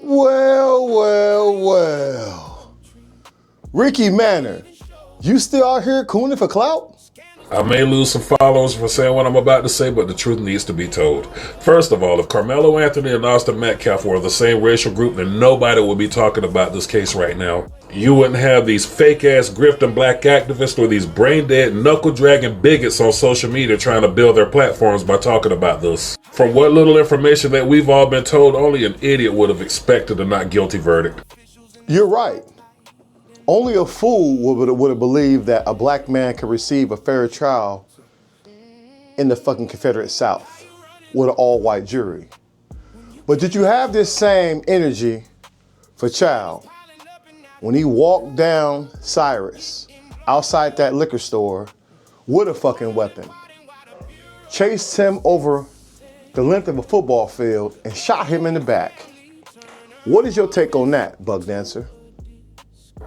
Well. Ricky Manor, you still out here cooning for clout? I may lose some followers for saying what I'm about to say, but the truth needs to be told. First of all, if Karmelo Anthony and Austin Metcalf were the same racial group, then nobody would be talking about this case right now. You wouldn't have these fake-ass grifting black activists or these brain-dead, knuckle-dragging bigots on social media trying to build their platforms by talking about this. From what little information that we've all been told, only an idiot would have expected a not guilty verdict. You're right. Only a fool would have believed that a black man could receive a fair trial in the fucking Confederate South with an all-white jury. But did you have this same energy for Child when he walked down Cyrus outside that liquor store with a fucking weapon, chased him over the length of a football field and shot him in the back? What is your take on that, Bug Dancer?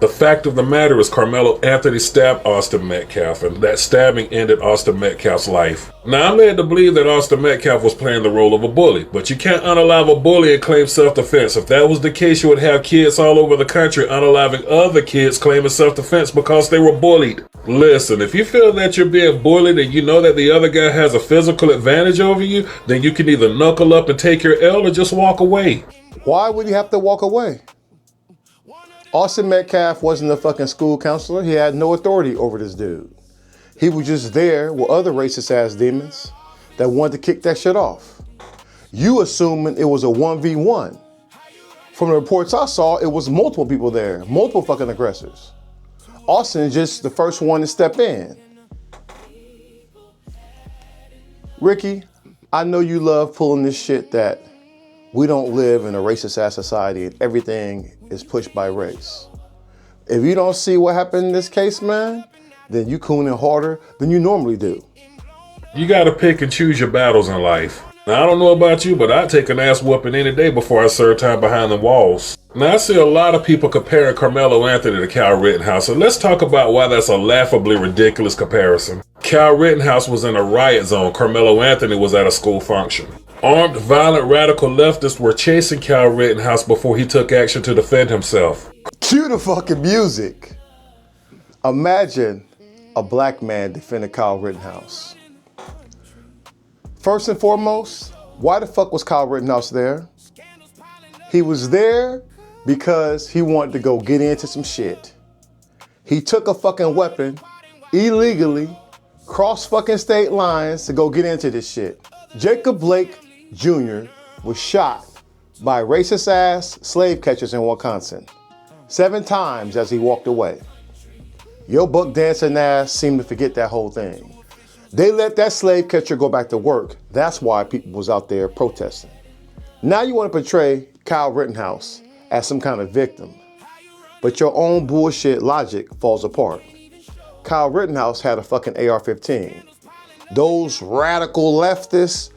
The fact of the matter is Karmelo Anthony stabbed Austin Metcalf, and that stabbing ended Austin Metcalf's life. Now, I'm led to believe that Austin Metcalf was playing the role of a bully, but you can't unalive a bully and claim self-defense. If that was the case, you would have kids all over the country unaliving other kids claiming self-defense because they were bullied. Listen, if you feel that you're being bullied and you know that the other guy has a physical advantage over you, then you can either knuckle up and take your L or just walk away. Why would he have to walk away? Austin Metcalf wasn't a fucking school counselor. He had no authority over this dude. He was just there with other racist ass demons that wanted to kick that shit off. You assuming it was a 1v1. From the reports I saw, it was multiple people there, multiple fucking aggressors. Austin is just the first one to step in. Ricky, I know you love pulling this shit that we don't live in a racist ass society and everything is pushed by race. If you don't see what happened in this case, man, then you cooning harder than you normally do. You gotta pick and choose your battles in life. Now, I don't know about you, but I'd take an ass whooping any day before I serve time behind the walls. Now, I see a lot of people comparing Karmelo Anthony to Kyle Rittenhouse, so let's talk about why that's a laughably ridiculous comparison. Kyle Rittenhouse was in a riot zone. Karmelo Anthony was at a school function. Armed, violent, radical leftists were chasing Kyle Rittenhouse before he took action to defend himself. Cue the fucking music. Imagine a black man defending Kyle Rittenhouse. First and foremost, why the fuck was Kyle Rittenhouse there? He was there because he wanted to go get into some shit. He took a fucking weapon illegally, crossed fucking state lines to go get into this shit. Jacob Blake Jr. was shot by racist ass slave catchers in Wisconsin 7 times as he walked away. Your buck dancing ass seemed to forget that whole thing. They let that slave catcher go back to work. That's why people was out there protesting. Now you want to portray Kyle Rittenhouse as some kind of victim, but your own bullshit logic falls apart. Kyle Rittenhouse had a fucking AR-15. Those radical leftists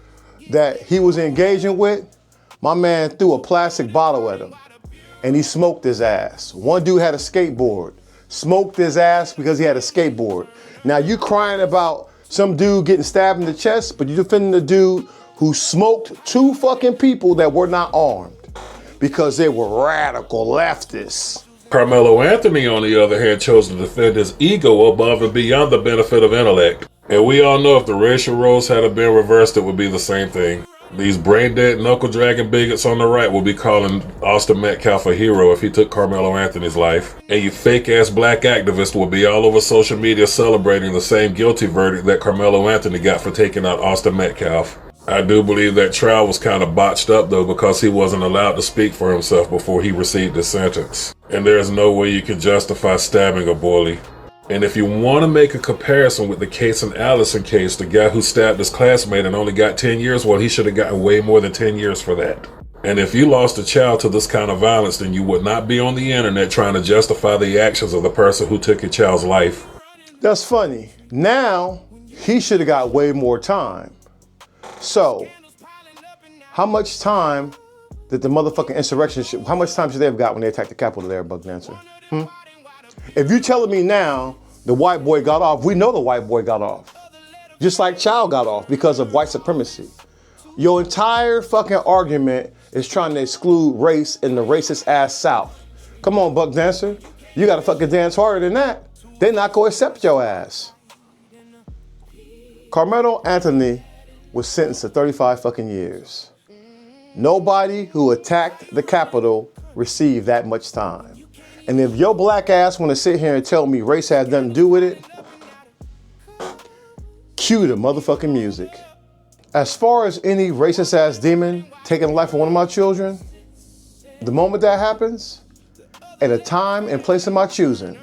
that he was engaging with, my man threw a plastic bottle at him and he smoked his ass. One dude had a skateboard, smoked his ass because he had a skateboard. Now you crying about some dude getting stabbed in the chest, but you defending the dude who smoked 2 fucking people that were not armed because they were radical leftists. Karmelo Anthony, on the other hand, chose to defend his ego above and beyond the benefit of intellect. And we all know if the racial roles had been reversed, it would be the same thing. These brain-dead, knuckle-dragging bigots on the right will be calling Austin Metcalf a hero if he took Karmelo Anthony's life. And you fake-ass black activists will be all over social media celebrating the same guilty verdict that Karmelo Anthony got for taking out Austin Metcalf. I do believe that trial was kind of botched up, though, because he wasn't allowed to speak for himself before he received his sentence. And there's no way you can justify stabbing a bully. And if you want to make a comparison with the Case and Allison case, the guy who stabbed his classmate and only got 10 years, well, he should have gotten way more than 10 years for that. And if you lost a child to this kind of violence, then you would not be on the internet trying to justify the actions of the person who took your child's life. That's funny. Now, he should have got way more time. So, how much time did the motherfucking insurrection, how much time should they have got when they attacked the Capitol there, Bug Dancer? If you're telling me now the white boy got off, we know the white boy got off. Just like Child got off because of white supremacy. Your entire fucking argument is trying to exclude race in the racist ass South. Come on, Buck Dancer. You gotta fucking dance harder than that. They're not gonna accept your ass. Karmelo Anthony was sentenced to 35 fucking years. Nobody who attacked the Capitol received that much time. And if your black ass wanna sit here and tell me race has nothing to do with it, cue the motherfucking music. As far as any racist ass demon taking the life of one of my children, the moment that happens, at a time and place of my choosing,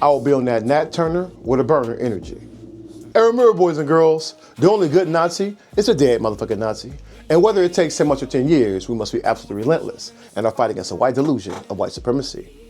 I will be on that Nat Turner with a burner energy. And remember, boys and girls, the only good Nazi is a dead motherfucking Nazi. And whether it takes 10 months or 10 years, we must be absolutely relentless in our fight against the white delusion of white supremacy.